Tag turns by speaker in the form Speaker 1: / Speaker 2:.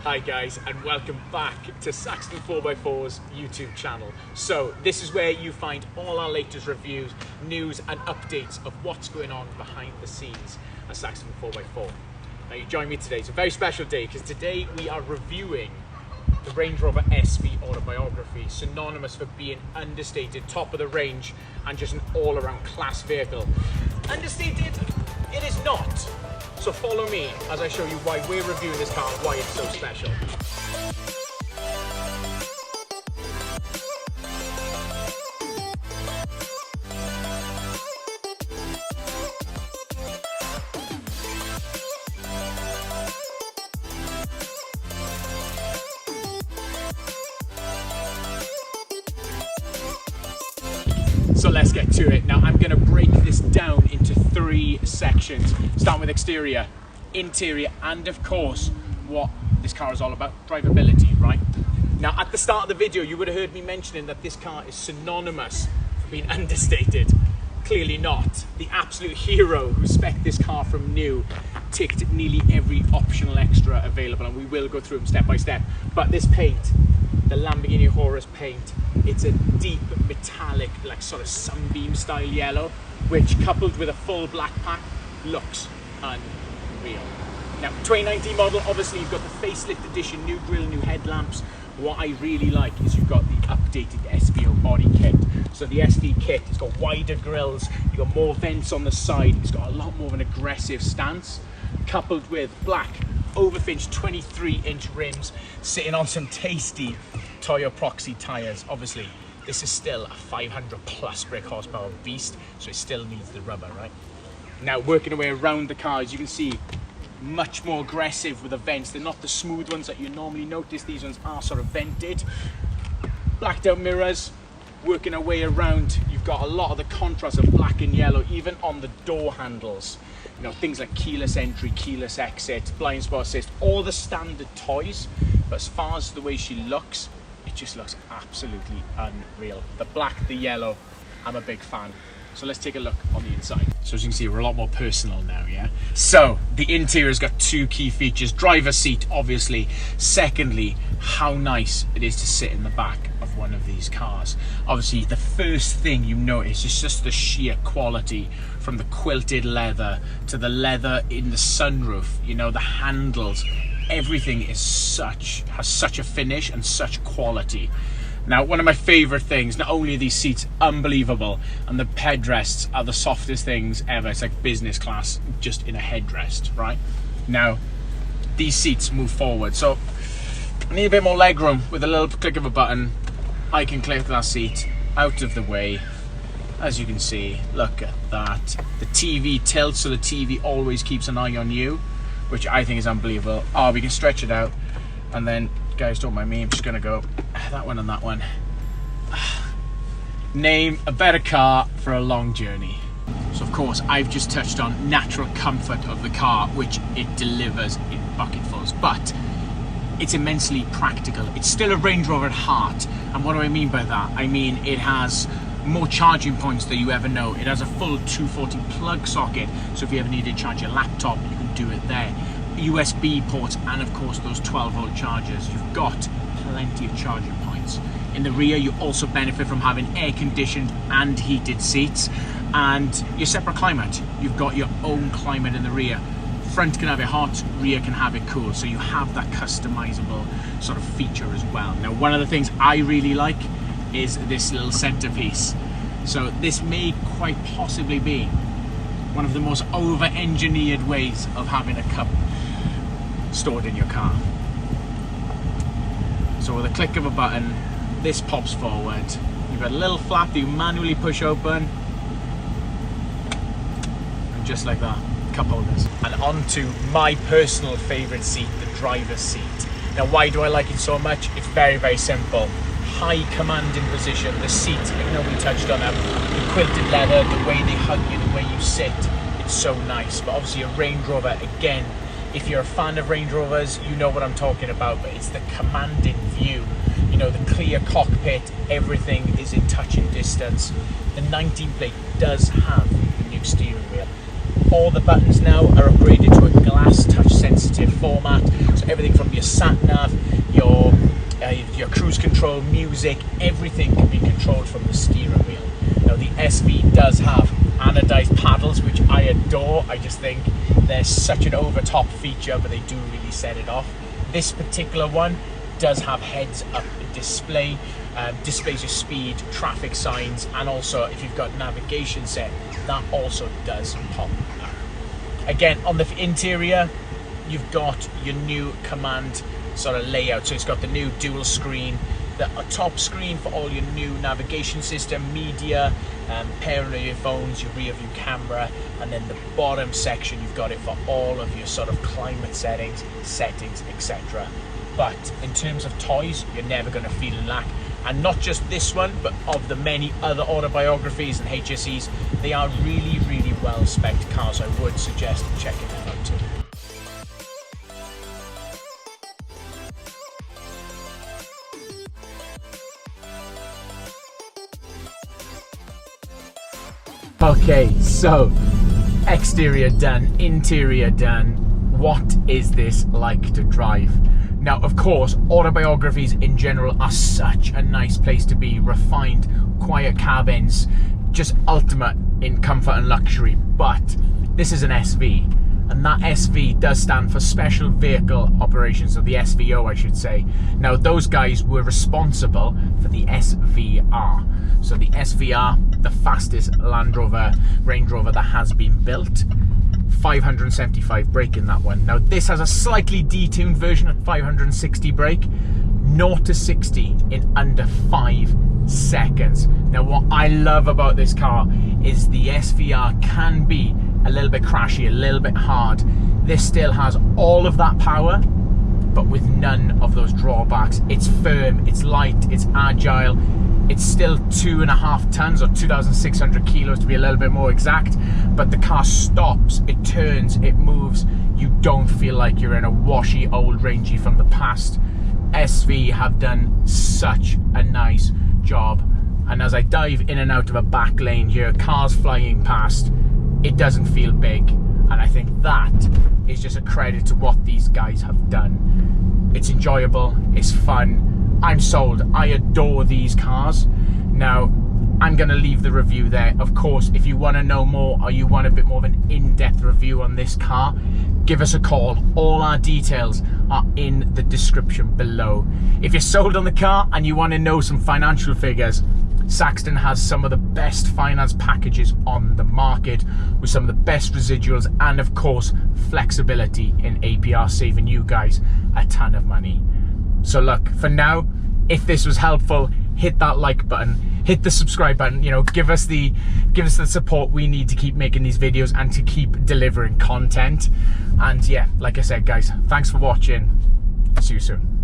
Speaker 1: Hi guys, and welcome back to Saxton 4x4's YouTube channel. So this is where you find all our latest reviews, news and updates of what's going on behind the scenes at Saxton 4x4. Now you join me today. It's a very special day because today we are reviewing the Range Rover SV Autobiography, synonymous for being understated, top of the range and just an all-around class vehicle. Understated? It is not. So follow me as I show you why we're reviewing this car and why it's so special. So let's get to it. Now I'm going to break this down into three sections, starting with exterior, interior, and of course what this car is all about, drivability, right? Now at the start of the video you would have heard me mentioning that this car is synonymous for being understated. Clearly not. The absolute hero who spec'd this car from new ticked nearly every optional extra available, and we will go through them step by step. But this paint, the Lamborghini Horus paint, it's a deep metallic, like sort of sunbeam style yellow, which coupled with a full black pack looks unreal. Now 2019 model, obviously you've got the facelift edition, new grille, new headlamps. What I really like is you've got the updated SVO body kit. So the SV kit, it's got wider grills, you've got more vents on the side, it's got a lot more of an aggressive stance, coupled with black overfinched 23-inch rims sitting on some tasty Toyo Proxy tyres. Obviously this is still a 500 plus brake horsepower beast, so it still needs the rubber, right? Now working our way around the car, as you can see, much more aggressive with the vents. They're not the smooth ones that you normally notice. These ones are sort of vented. Blacked out mirrors. Working our way around, you've got a lot of the contrast of black and yellow, even on the door handles. You know, things like keyless entry, keyless exit, blind spot assist, all the standard toys. But as far as the way she looks, it just looks absolutely unreal. The black, the yellow, I'm a big fan. So let's take a look on the inside. So as you can see, we're a lot more personal now, yeah? So the interior's got two key features. Driver's seat, obviously. Secondly, how nice it is to sit in the back of one of these cars. Obviously, the first thing you notice is just the sheer quality, from the quilted leather to the leather in the sunroof, you know, the handles. Everything is has such a finish and such quality. Now, one of my favorite things, not only are these seats unbelievable, and the headrests are the softest things ever. It's like business class, just in a headrest, right? Now, these seats move forward. So I need a bit more leg room. With a little click of a button, I can click that seat out of the way. As you can see, look at that. The TV tilts, so the TV always keeps an eye on you, which I think is unbelievable. Oh, we can stretch it out, and then, guys, don't mind me, I'm just gonna go that one and that one. Name a better car for a long journey. So of course, I've just touched on natural comfort of the car, which it delivers in bucketfuls, but it's immensely practical. It's still a Range Rover at heart. And what do I mean by that? I mean, it has more charging points than you ever know. It has a full 240 plug socket, so if you ever need to charge your laptop, you can do it there. USB ports, and of course those 12-volt chargers. You've got plenty of charging points. In the rear, you also benefit from having air-conditioned and heated seats, and your separate climate. You've got your own climate in the rear. Front can have it hot, rear can have it cool, so you have that customizable sort of feature as well. Now, one of the things I really like is this little centerpiece. So this may quite possibly be one of the most over-engineered ways of having a cup stored in your car. So with a click of a button, this pops forward. You've got a little flap that you manually push open, and just like that, cup holders. And on to my personal favorite seat, the driver's seat. Now, why do I like it so much? It's very, very simple. High commanding position, the seat, even though we touched on them, the quilted leather, the way they hug you, the way you sit, it's so nice. But obviously a Range Rover, again, if you're a fan of Range Rovers, you know what I'm talking about, but it's the commanding view. You know, the clear cockpit, everything is in touching distance. The 19 plate does have the new steering wheel. All the buttons now are upgraded to a glass touch sensitive format, so everything from your sat nav, your cruise control, music, everything can be controlled from the steering wheel. Now the SV does have anodized paddles, which I adore. I just think they're such an over top feature, but they do really set it off. This particular one does have heads up display, displays your speed, traffic signs, and also if you've got navigation set, that also does pop up. Again, on the interior, you've got your new command sort of layout. So it's got the new dual screen, the top screen for all your new navigation system, media, pairing of your phones, your rear view camera, and then the bottom section, you've got it for all of your sort of climate settings, etc. But in terms of toys, you're never going to feel in lack. And not just this one, but of the many other autobiographies and HSEs, they are really, really well spec'd cars. I would suggest checking them out too. Okay, so exterior done, interior done. What is this like to drive? Now, of course, autobiographies in general are such a nice place to be. Refined, quiet cabins, just ultimate in comfort and luxury. But this is an SV, and that SV does stand for Special Vehicle Operations, or the SVO, I should say. Now, those guys were responsible for the SVR. So the SVR, the fastest Range Rover that has been built. 575 brake in that one. Now this has a slightly detuned version at 560 brake, 0 to 60 in under 5 seconds. Now what I love about this car is the SVR can be a little bit crashy, a little bit hard. This still has all of that power, but with none of those drawbacks. It's firm, it's light, it's agile. It's still 2.5 tons or 2,600 kilos to be a little bit more exact, but the car stops, it turns, it moves. You don't feel like you're in a washy old Rangey from the past. SV have done such a nice job. And as I dive in and out of a back lane here, cars flying past, it doesn't feel big. And I think that is just a credit to what these guys have done. It's enjoyable, it's fun. I'm sold. I adore these cars. Now, I'm going to leave the review there. Of course, if you want to know more or you want a bit more of an in-depth review on this car, give us a call. All our details are in the description below. If you're sold on the car and you want to know some financial figures, Saxton has some of the best finance packages on the market with some of the best residuals and, of course, flexibility in APR, saving you guys a ton of money. So look, for now, if this was helpful, hit that like button, hit the subscribe button, you know, give us the support we need to keep making these videos and to keep delivering content. And yeah, like I said, guys, thanks for watching. See you soon.